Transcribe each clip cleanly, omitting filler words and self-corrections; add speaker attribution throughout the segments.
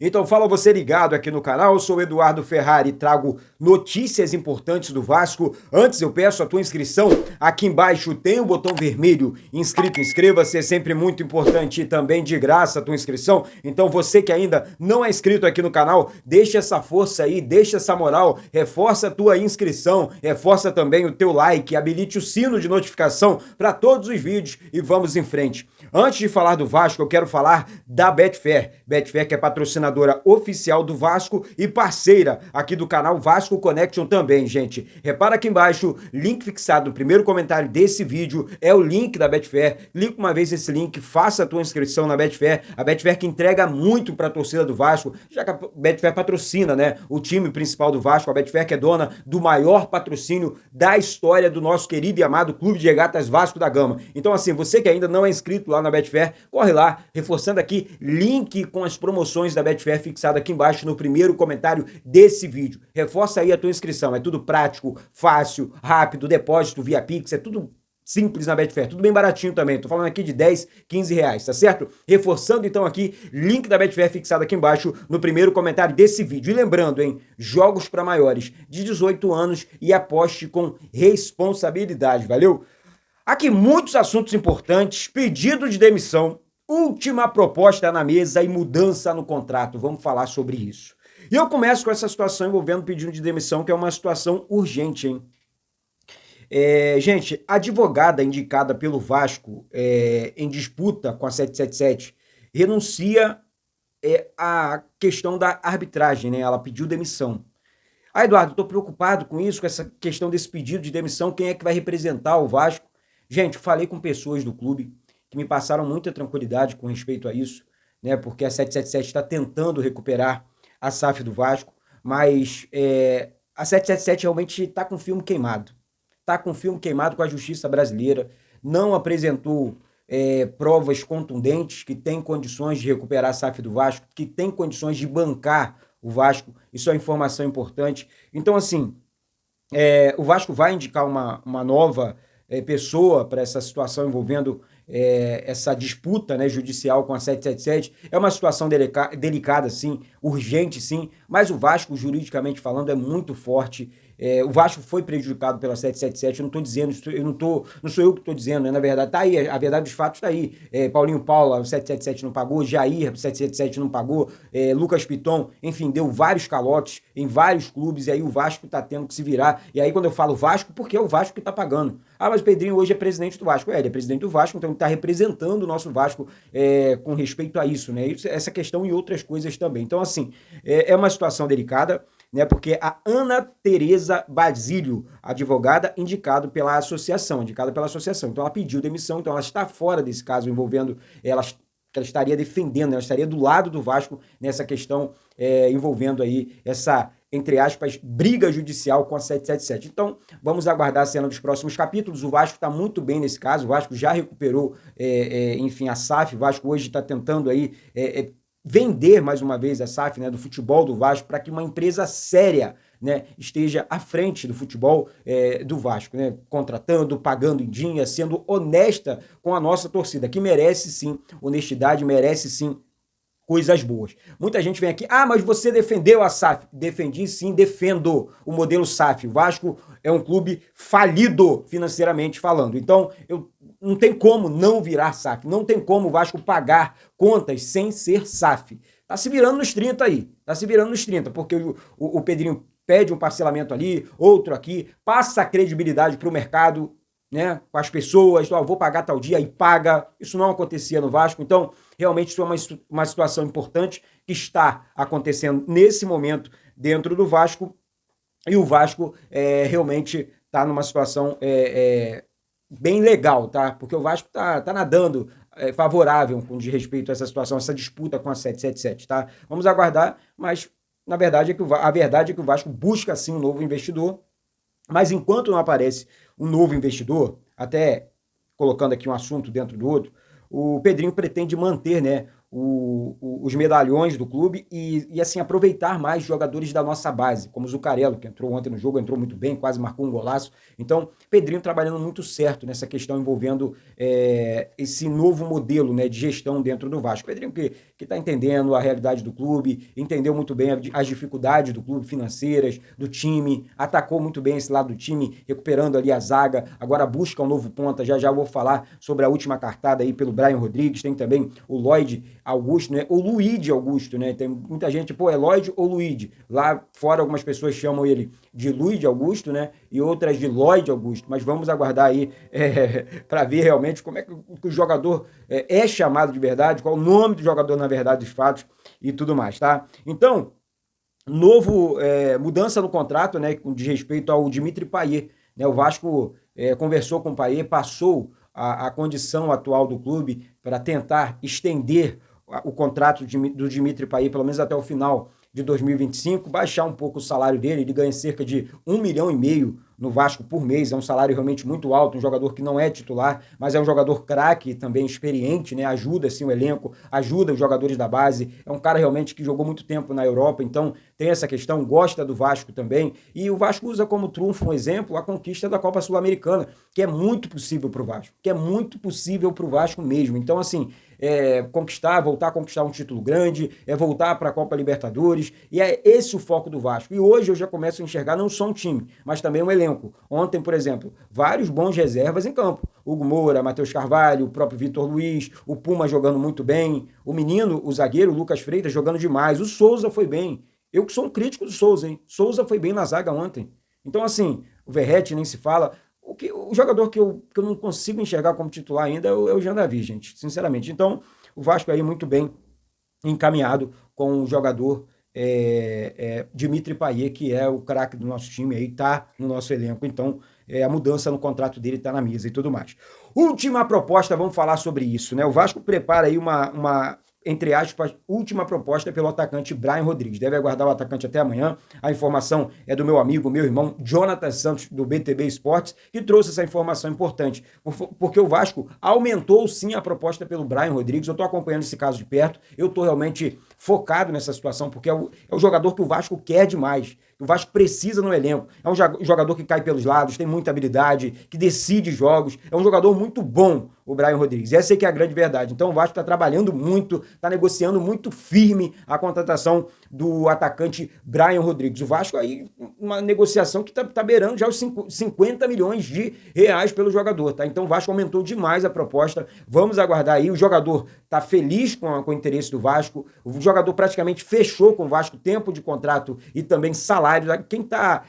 Speaker 1: Então fala você ligado aqui no canal, eu sou o Eduardo Ferrari e trago notícias importantes do Vasco. Antes eu peço a tua inscrição, aqui embaixo tem o botão vermelho inscrito, inscreva-se, é sempre muito importante e também de graça a tua inscrição. Então você que ainda não é inscrito aqui no canal, deixa essa força aí, deixa essa moral, reforça a tua inscrição, reforça também o teu like, habilite o sino de notificação para todos os vídeos e vamos em frente. Antes de falar do Vasco, eu quero falar da Betfair. Betfair que é patrocinadora oficial do Vasco e parceira aqui do canal Vasco Connection também, gente. Repara aqui embaixo, link fixado no primeiro comentário desse vídeo é o link da Betfair. Clica uma vez esse link, faça a tua inscrição na Betfair. A Betfair que entrega muito para a torcida do Vasco, já que a Betfair patrocina, né, o time principal do Vasco. A Betfair que é dona do maior patrocínio da história do nosso querido e amado Clube de Regatas Vasco da Gama. Então assim, você que ainda não é inscrito lá na Betfair, corre lá, reforçando aqui, link com as promoções da Betfair fixado aqui embaixo no primeiro comentário desse vídeo. Reforça aí a tua inscrição, é tudo prático, fácil, rápido, depósito via Pix, é tudo simples na Betfair, tudo bem baratinho também, tô falando aqui de 10, 15 reais, tá certo? Reforçando então aqui, link da Betfair fixado aqui embaixo no primeiro comentário desse vídeo. E lembrando, hein, jogos para maiores de 18 anos e aposte com responsabilidade, valeu? Aqui muitos assuntos importantes, pedido de demissão, última proposta na mesa e mudança no contrato. Vamos falar sobre isso. E eu começo com essa situação envolvendo pedido de demissão, que é uma situação urgente, hein? Gente, a advogada indicada pelo Vasco em disputa com a 777 renuncia à questão da arbitragem, né? Ela pediu demissão. Eduardo, estou preocupado com isso, com essa questão desse pedido de demissão. Quem é que vai representar o Vasco? Gente, falei com pessoas do clube que me passaram muita tranquilidade com respeito a isso, né? Porque a 777 está tentando recuperar a SAF do Vasco, mas a 777 realmente está com o filme queimado. Está com o filme queimado com a justiça brasileira, não apresentou provas contundentes que tem condições de recuperar a SAF do Vasco, que tem condições de bancar o Vasco. Isso é uma informação importante. Então, assim, o Vasco vai indicar uma nova pessoa para essa situação envolvendo essa disputa, né, judicial com a 777. É uma situação delicada, sim, urgente, sim, mas o Vasco, juridicamente falando, é muito forte. O Vasco foi prejudicado pela 777, eu não estou dizendo, não sou eu que estou dizendo, né? Na verdade, tá aí, a verdade dos fatos está aí. Paulinho Paula, o 777 não pagou, Jair, o 777 não pagou, Lucas Piton, enfim, deu vários calotes em vários clubes, e aí o Vasco está tendo que se virar. E aí quando eu falo Vasco, porque é o Vasco que está pagando. Ah, mas o Pedrinho hoje é presidente do Vasco. Ele é presidente do Vasco, então ele está representando o nosso Vasco com respeito a isso, né? Essa questão e outras coisas também. Então, assim, é uma situação delicada, né? Porque a Ana Tereza Basílio, advogada, indicada pela associação. Então ela pediu demissão, então ela está fora desse caso envolvendo que ela estaria defendendo, ela estaria do lado do Vasco nessa questão envolvendo aí essa, entre aspas, briga judicial com a 777. Então, vamos aguardar a cena dos próximos capítulos. O Vasco está muito bem nesse caso, o Vasco já recuperou, enfim, a SAF, o Vasco hoje está tentando aí vender mais uma vez a SAF, né, do futebol do Vasco, para que uma empresa séria, né, esteja à frente do futebol do Vasco, né, contratando, pagando em dia, sendo honesta com a nossa torcida, que merece sim honestidade, merece sim coisas boas. Muita gente vem aqui, mas você defendeu a SAF. Defendi sim, defendo o modelo SAF. O Vasco é um clube falido financeiramente falando. Então, não tem como não virar SAF. Não tem como o Vasco pagar contas sem ser SAF. Tá se virando nos 30 aí. Tá se virando nos 30, porque o Pedrinho pede um parcelamento ali, outro aqui, passa a credibilidade para o mercado, né, com as pessoas, vou pagar tal dia e paga. Isso não acontecia no Vasco. Então, realmente isso é uma situação importante que está acontecendo nesse momento dentro do Vasco, e o Vasco realmente está numa situação bem legal, tá? Porque o Vasco tá nadando favorável com de respeito a essa situação, essa disputa com a 777, tá? Vamos aguardar, mas na verdade a verdade é que o Vasco busca sim um novo investidor, mas enquanto não aparece um novo investidor, até colocando aqui um assunto dentro do outro, o Pedrinho pretende manter, né, os medalhões do clube e assim, aproveitar mais jogadores da nossa base, como o Zuccarello, que entrou ontem no jogo, entrou muito bem, quase marcou um golaço. Então, Pedrinho trabalhando muito certo nessa questão envolvendo esse novo modelo, né, de gestão dentro do Vasco. Pedrinho que está entendendo a realidade do clube, entendeu muito bem as dificuldades do clube financeiras, do time, atacou muito bem esse lado do time, recuperando ali a zaga, agora busca um novo ponta, já vou falar sobre a última cartada aí pelo Brian Rodrigues, tem também o Lloyd Augusto, né? O Luigi Augusto, né? Tem muita gente, é Lloyd ou Luigi? Lá fora algumas pessoas chamam ele de Luigi Augusto, né? E outras de Lloyd Augusto, mas vamos aguardar aí para ver realmente como é que o jogador é chamado de verdade, qual o nome do jogador na verdade dos fatos e tudo mais, tá? Então, mudança no contrato, né? De respeito ao Dimitri Payet, né? O Vasco conversou com o Payet, passou a condição atual do clube para tentar estender o contrato do Dimitri Payet, pelo menos até o final de 2025, baixar um pouco o salário dele. Ele ganha cerca de 1,5 milhão no Vasco por mês, é um salário realmente muito alto, um jogador que não é titular, mas é um jogador craque, também experiente, né? Ajuda assim o elenco, ajuda os jogadores da base, é um cara realmente que jogou muito tempo na Europa, então tem essa questão, gosta do Vasco também, e o Vasco usa como trunfo, um exemplo, a conquista da Copa Sul-Americana, que é muito possível para o Vasco, que é muito possível para o Vasco mesmo. Então, assim, voltar a conquistar um título grande, voltar para a Copa Libertadores, e é esse o foco do Vasco. E hoje eu já começo a enxergar não só um time, mas também um elenco. Ontem, por exemplo, vários bons reservas em campo. Hugo Moura, Matheus Carvalho, o próprio Vitor Luiz, o Puma jogando muito bem, o menino, o zagueiro, o Lucas Freitas jogando demais, o Souza foi bem. Eu que sou um crítico do Souza, hein? Souza foi bem na zaga ontem. Então, assim, o Verratti nem se fala. O jogador que eu não consigo enxergar como titular ainda é o Jean Davi, gente, sinceramente. Então, o Vasco aí muito bem encaminhado com o jogador Dimitri Payet, que é o craque do nosso time, aí tá no nosso elenco. Então, a mudança no contrato dele tá na mesa e tudo mais. Última proposta, vamos falar sobre isso, né? O Vasco prepara aí uma entre aspas, última proposta pelo atacante Brian Rodrigues. Deve aguardar o atacante até amanhã. A informação é do meu amigo, meu irmão, Jonathan Santos, do BTB Esportes, que trouxe essa informação importante, porque o Vasco aumentou sim a proposta pelo Brian Rodrigues. Eu estou acompanhando esse caso de perto, eu estou realmente focado nessa situação, porque é o jogador que o Vasco quer demais, que o Vasco precisa no elenco. É um jogador que cai pelos lados, tem muita habilidade, que decide jogos, é um jogador muito bom, o Brian Rodrigues. Essa é que é a grande verdade. Então o Vasco está trabalhando muito, está negociando muito firme a contratação do atacante Brian Rodrigues. O Vasco aí, uma negociação que está beirando já os 50 milhões de reais pelo jogador, tá? Então o Vasco aumentou demais a proposta. Vamos aguardar aí. O jogador está feliz com o interesse do Vasco. O jogador praticamente fechou com o Vasco tempo de contrato e também salário. Quem está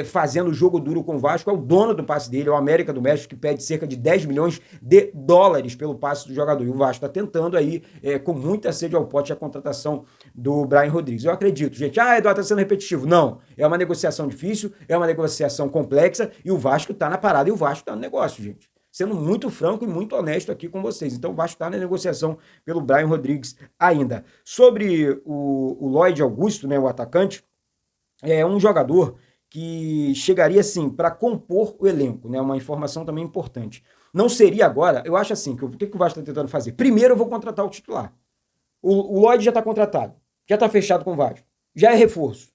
Speaker 1: fazendo o jogo duro com o Vasco é o dono do passe dele, é o América do México, que pede cerca de 10 milhões de dólares pelo passe do jogador. E o Vasco está tentando aí, com muita sede ao pote, a contratação do Brian Rodrigues. Eu acredito, gente. Eduardo, está sendo repetitivo. Não. É uma negociação difícil, é uma negociação complexa e o Vasco está na parada e o Vasco está no negócio, gente. Sendo muito franco e muito honesto aqui com vocês. Então o Vasco está na negociação pelo Brian Rodrigues ainda. Sobre o Lloyd Augusto, né, o atacante, é um jogador que chegaria, assim, para compor o elenco, né? Uma informação também importante. Não seria agora, eu acho assim, o que o Vasco está tentando fazer? Primeiro eu vou contratar o titular. O Lloyd já está contratado, já está fechado com o Vasco, já é reforço,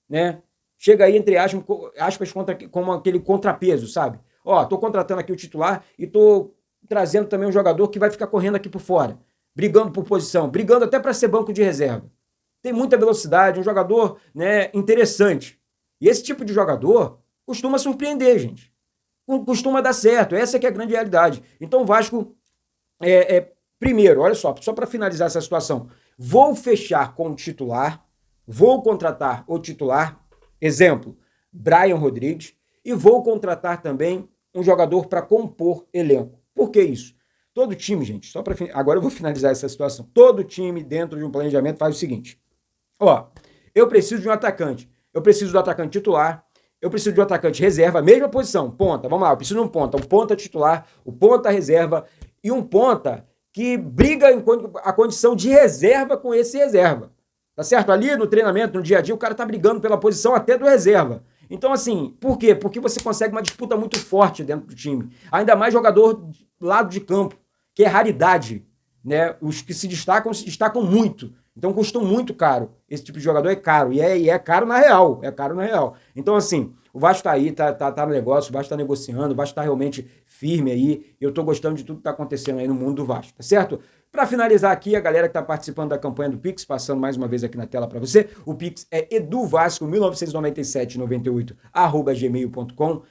Speaker 1: né? Chega aí, entre aspas, como aquele contrapeso, sabe? Tô contratando aqui o titular e tô trazendo também um jogador que vai ficar correndo aqui por fora, brigando por posição, brigando até para ser banco de reserva. Tem muita velocidade, um jogador, né, interessante. E esse tipo de jogador costuma surpreender, gente. Costuma dar certo. Essa que é a grande realidade. Então o Vasco, primeiro, olha só para finalizar essa situação, vou fechar com o titular, vou contratar o titular, exemplo, Brian Rodrigues, e vou contratar também um jogador para compor elenco. Por que isso? Todo time, gente, agora eu vou finalizar essa situação. Todo time dentro de um planejamento faz o seguinte. Eu preciso de um atacante. Eu preciso do atacante titular. Eu preciso de um atacante reserva, mesma posição, ponta. Vamos lá, eu preciso de um ponta titular, o ponta reserva e um ponta que briga a condição de reserva com esse reserva. Tá certo? Ali no treinamento, no dia a dia, o cara tá brigando pela posição até do reserva. Então, assim, por quê? Porque você consegue uma disputa muito forte dentro do time. Ainda mais jogador lado de campo, que é raridade. né? Os que se destacam muito. Então custam muito caro. Esse tipo de jogador é caro. E é caro na real. É caro na real. Então, assim, o Vasco tá aí, tá no negócio, o Vasco tá negociando, o Vasco tá realmente firme aí. Eu tô gostando de tudo que tá acontecendo aí no mundo do Vasco, tá certo? Para finalizar aqui, a galera que tá participando da campanha do Pix, passando mais uma vez aqui na tela para você, o Pix é eduvasco199798@gmail.com.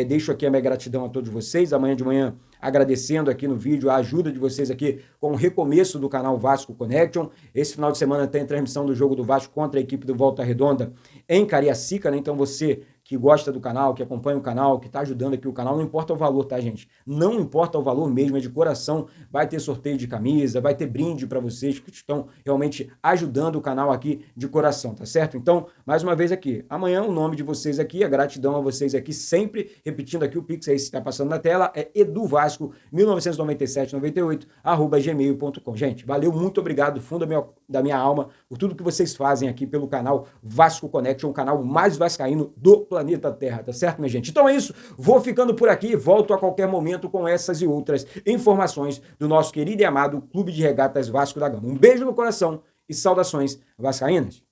Speaker 1: Deixo aqui a minha gratidão a todos vocês. Amanhã de manhã, agradecendo aqui no vídeo a ajuda de vocês aqui com o recomeço do canal Vasco Connection. Esse final de semana tem transmissão do jogo do Vasco contra a equipe do Volta Redonda em Cariacica, né? Então você que gosta do canal, que acompanha o canal, que está ajudando aqui o canal, não importa o valor, tá, gente? Não importa o valor mesmo, é de coração. Vai ter sorteio de camisa, vai ter brinde para vocês que estão realmente ajudando o canal aqui de coração, tá certo? Então, mais uma vez aqui, amanhã o nome de vocês aqui, a gratidão a vocês aqui, sempre repetindo aqui o Pix aí, se está passando na tela, é eduvasco199798@gmail.com. Gente, valeu, muito obrigado do fundo da minha alma por tudo que vocês fazem aqui pelo canal Vasco Connection, o canal mais vascaíno do planeta Terra, tá certo, minha gente? Então é isso, vou ficando por aqui, volto a qualquer momento com essas e outras informações do nosso querido e amado Clube de Regatas Vasco da Gama. Um beijo no coração e saudações vascaínas.